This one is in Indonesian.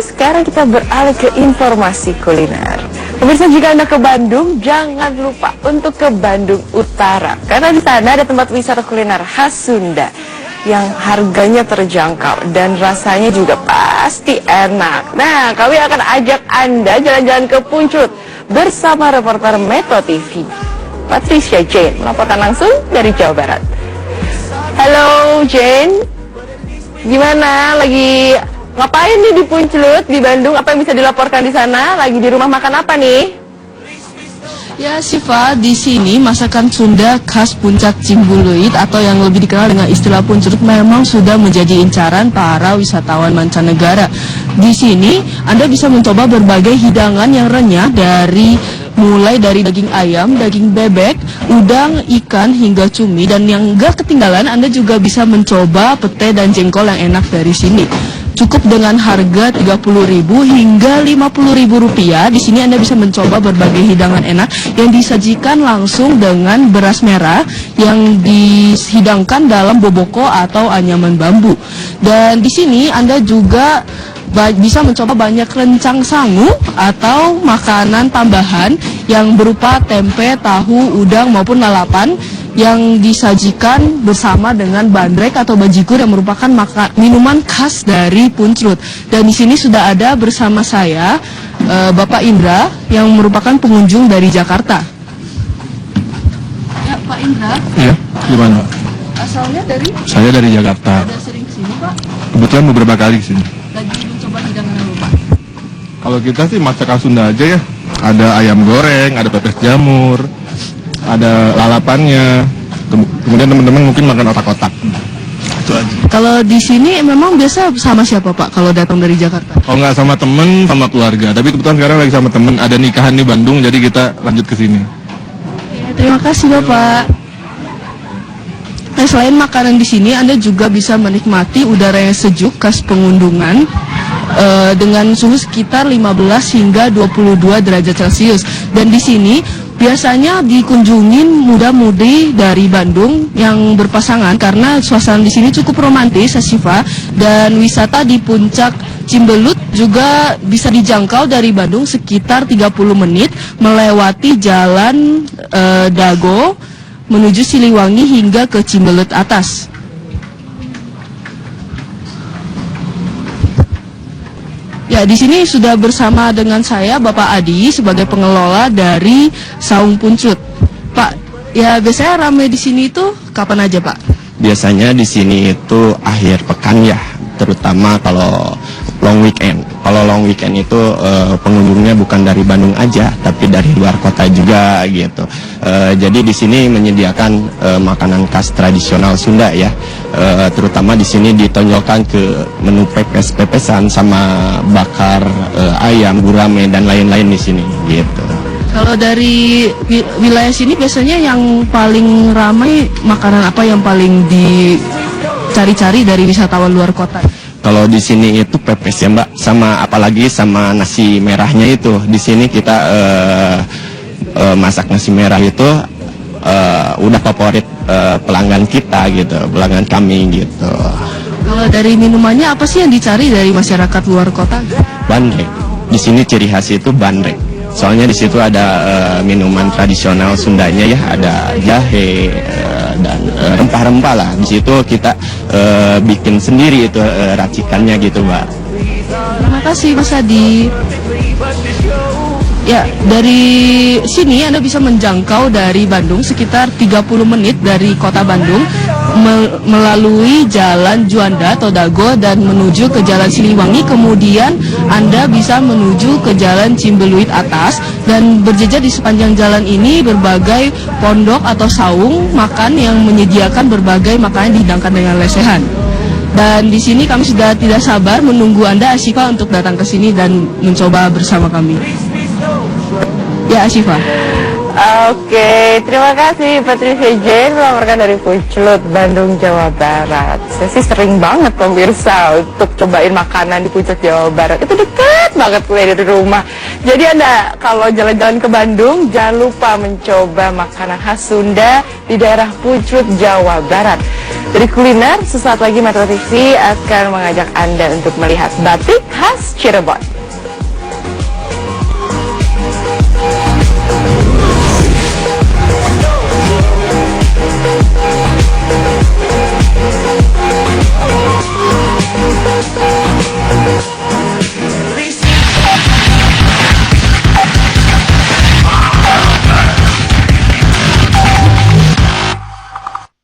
sekarang kita beralih ke informasi kuliner. Pemirsa, jika Anda ke Bandung, jangan lupa untuk ke Bandung Utara. Karena di sana ada tempat wisata kuliner khas Sunda yang harganya terjangkau dan rasanya juga pasti enak. Nah, kami akan ajak Anda jalan-jalan ke Punclut bersama reporter Metro TV, Patricia Jane, melaporkan langsung dari Jawa Barat. Halo Jane, gimana? Lagi ngapain nih di Punclut di Bandung? Apa yang bisa dilaporkan di sana? Lagi di rumah makan apa nih? Ya Siva, di sini masakan Sunda khas Puncak Cimbuluit atau yang lebih dikenal dengan istilah Punclut memang sudah menjadi incaran para wisatawan mancanegara. Di sini Anda bisa mencoba berbagai hidangan yang renyah mulai dari daging ayam, daging bebek, udang, ikan hingga cumi, dan yang gak ketinggalan Anda juga bisa mencoba pete dan jengkol yang enak dari sini. Cukup dengan harga Rp30.000 hingga Rp50.000. Di sini Anda bisa mencoba berbagai hidangan enak yang disajikan langsung dengan beras merah yang dihidangkan dalam boboko atau anyaman bambu. Dan di sini Anda juga bisa mencoba banyak rencang sangu atau makanan tambahan yang berupa tempe, tahu, udang maupun lalapan yang disajikan bersama dengan bandrek atau bajigur yang merupakan minuman khas dari Punclut. Dan di sini sudah ada bersama saya Bapak Indra yang merupakan pengunjung dari Jakarta. Ya, Pak Indra. Ya, gimana? Asalnya dari? Saya dari Jakarta. Sudah sering sini, Pak? Kebetulan beberapa kali sini. Lagi mencoba hidangan apa, Pak? Kalau kita sih masakan Sunda aja ya. Ada ayam goreng, ada pepes jamur, ada lalapannya. Kemudian teman-teman mungkin makan otak-otak. Itu aja. Kalau di sini memang biasa sama siapa, Pak, kalau datang dari Jakarta? Kalau nggak sama temen, sama keluarga. Tapi kebetulan sekarang lagi sama temen. Ada nikahan di Bandung, jadi kita lanjut ke sini. Ya, terima kasih, Bapak. Nah, selain makanan di sini, Anda juga bisa menikmati udara yang sejuk khas Pengundungan dengan suhu sekitar 15 hingga 22 derajat Celcius. Dan di sini biasanya dikunjungin muda-mudi dari Bandung yang berpasangan karena suasana di sini cukup romantis, Siva. Dan wisata di Puncak Cimbelut juga bisa dijangkau dari Bandung sekitar 30 menit melewati jalan Dago menuju Siliwangi hingga ke Cimbelut atas. Ya, di sini sudah bersama dengan saya Bapak Adi sebagai pengelola dari Saung Punclut. Pak, ya biasanya ramai di sini itu kapan aja, Pak? Biasanya di sini itu akhir pekan ya, terutama kalau long weekend. Kalau long weekend itu pengunjungnya bukan dari Bandung aja, tapi dari luar kota juga gitu. Jadi di sini menyediakan makanan khas tradisional Sunda ya. Terutama di sini ditonjolkan ke menu pepesan sama bakar ayam, gurame dan lain-lain di sini gitu. Kalau dari wilayah sini biasanya yang paling ramai makanan apa yang paling dicari-cari dari wisatawan luar kota? Kalau di sini itu pepes ya Mbak, sama apalagi sama nasi merahnya itu. Di sini kita masak nasi merah itu udah favorit pelanggan kita gitu, pelanggan kami gitu. Kalau dari minumannya apa sih yang dicari dari masyarakat luar kota? Bandrek. Di sini ciri khas itu bandrek. Soalnya di situ ada minuman tradisional Sundanya ya, ada jahe dan rempah-rempah lah. Di situ kita bikin sendiri itu racikannya gitu, Mbak. Terima kasih Mas Adi. Ya, dari sini Anda bisa menjangkau dari Bandung sekitar 30 menit dari kota Bandung melalui jalan Juanda atau Dago dan menuju ke jalan Siliwangi. Kemudian Anda bisa menuju ke jalan Cimbeluit atas dan berjejer di sepanjang jalan ini berbagai pondok atau saung makan yang menyediakan berbagai makanan dihidangkan dengan lesehan. Dan di sini kami sudah tidak sabar menunggu Anda, Asifa, untuk datang ke sini dan mencoba bersama kami. Ya, Asifa. Oke, terima kasih Patricia Jane melaporkan dari Punclut, Bandung, Jawa Barat. Saya sih sering banget pemirsa untuk cobain makanan di Punclut, Jawa Barat. Itu dekat banget dari rumah. Jadi Anda kalau jalan-jalan ke Bandung, jangan lupa mencoba makanan khas Sunda di daerah Punclut, Jawa Barat. Dari kuliner, sesaat lagi Metro TV akan mengajak Anda untuk melihat batik khas Cirebon.